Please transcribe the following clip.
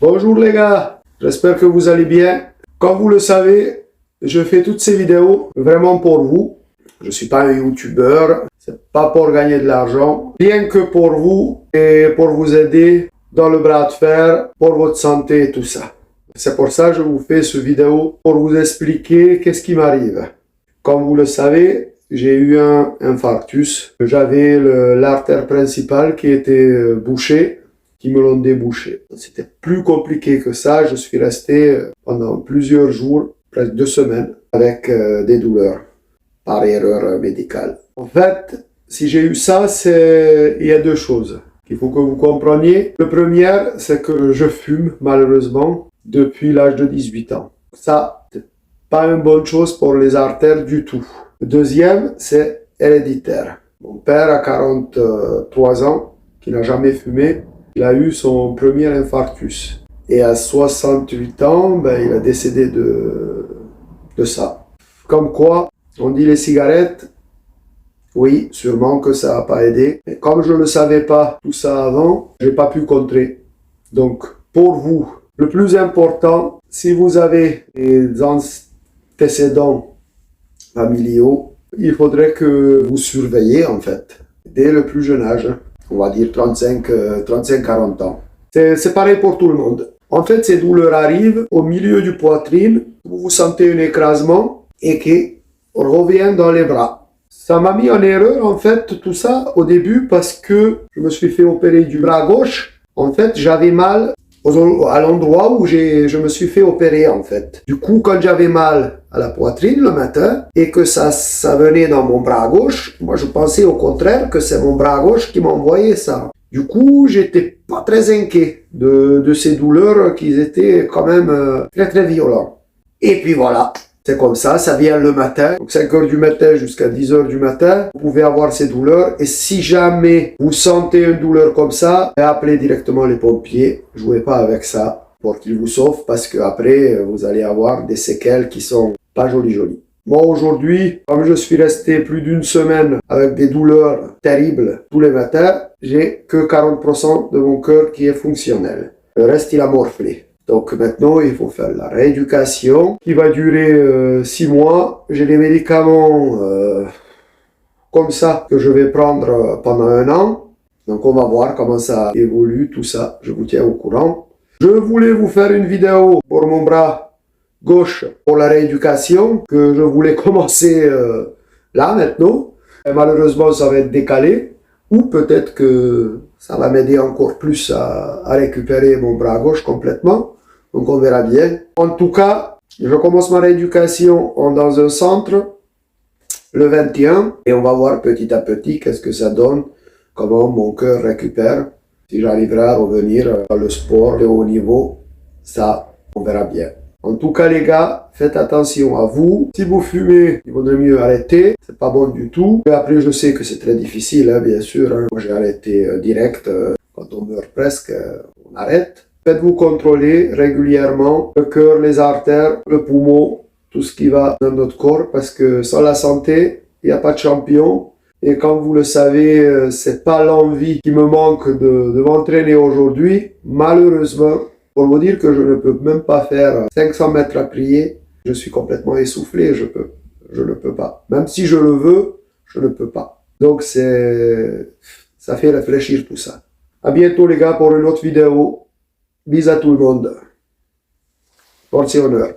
Bonjour les gars, j'espère que vous allez bien. Comme vous le savez, je fais toutes ces vidéos vraiment pour vous. Je suis pas un youtubeur, c'est pas pour gagner de l'argent, rien que pour vous et pour vous aider dans le bras de fer, pour votre santé et tout ça. C'est pour ça que je vous fais ce vidéo pour vous expliquer qu'est-ce qui m'arrive. Comme vous le savez, j'ai eu un infarctus. J'avais l'artère principale qui était bouchée, qui me l'ont débouché. C'était plus compliqué que ça. Je suis resté pendant plusieurs jours, presque 2 semaines, avec des douleurs par erreur médicale. En fait, si j'ai eu ça, il y a 2 choses qu'il faut que vous compreniez. Le premier, c'est que je fume, malheureusement, depuis l'âge de 18 ans. Ça, c'est pas une bonne chose pour les artères du tout. Le deuxième, c'est héréditaire. Mon père a 43 ans, qui n'a jamais fumé. Il a eu son premier infarctus. Et à 68 ans, il a décédé de ça. Comme quoi, on dit les cigarettes, oui, sûrement que ça n'a pas aidé. Mais comme je ne le savais pas tout ça avant, j'ai pas pu contrer. Donc, pour vous, le plus important, si vous avez des antécédents familiaux, il faudrait que vous surveillez en fait, dès le plus jeune âge. On va dire 35-40 ans. C'est pareil pour tout le monde. En fait, ces douleurs arrivent au milieu du poitrine, où vous sentez un écrasement et qui revient dans les bras. Ça m'a mis en erreur, en fait, tout ça, au début, parce que je me suis fait opérer du bras gauche. En fait, j'avais mal à l'endroit où je me suis fait opérer, en fait. Du coup, quand j'avais mal à la poitrine le matin et que ça venait dans mon bras gauche, moi je pensais au contraire que c'est mon bras gauche qui m'envoyait ça. Du coup, j'étais pas très inquiet de ces douleurs qui étaient quand même très très violentes. Et puis voilà, c'est comme ça vient le matin. Donc 5 heures du matin jusqu'à 10 heures du matin, vous pouvez avoir ces douleurs. Et si jamais vous sentez une douleur comme ça, appelez directement les pompiers. Jouez pas avec ça pour qu'ils vous sauvent parce que après vous allez avoir des séquelles qui sont pas jolies. Moi aujourd'hui, comme je suis resté plus d'une semaine avec des douleurs terribles tous les matins, j'ai que 40% de mon cœur qui est fonctionnel. Le reste il a morflé. Donc maintenant il faut faire la rééducation qui va durer 6 mois. J'ai des médicaments comme ça que je vais prendre pendant 1 an. Donc on va voir comment ça évolue tout ça. Je vous tiens au courant. Je voulais vous faire une vidéo pour mon bras gauche pour la rééducation que je voulais commencer là maintenant. Et malheureusement ça va être décalé ou peut-être que ça va m'aider encore plus à récupérer mon bras gauche complètement. Donc on verra bien. En tout cas, je commence ma rééducation dans un centre le 21 et on va voir petit à petit qu'est-ce que ça donne, comment mon cœur récupère, si j'arriverai à revenir dans le sport de haut niveau, ça on verra bien. En tout cas les gars, faites attention à vous. Si vous fumez, il vaudrait mieux arrêter. C'est pas bon du tout. Et après je sais que c'est très difficile, hein, bien sûr. Hein. Moi j'ai arrêté direct. Quand on meurt presque, on arrête. Faites-vous contrôler régulièrement le cœur, les artères, le poumon, tout ce qui va dans notre corps. Parce que sans la santé, il n'y a pas de champion. Et comme vous le savez, c'est pas l'envie qui me manque de m'entraîner aujourd'hui. Malheureusement, pour vous dire que je ne peux même pas faire 500 mètres à plier, je suis complètement essoufflé, je ne peux pas. Même si je le veux, je ne peux pas. Donc ça fait réfléchir tout ça. À bientôt les gars pour une autre vidéo. Bisous à tout le monde. Force et honneur.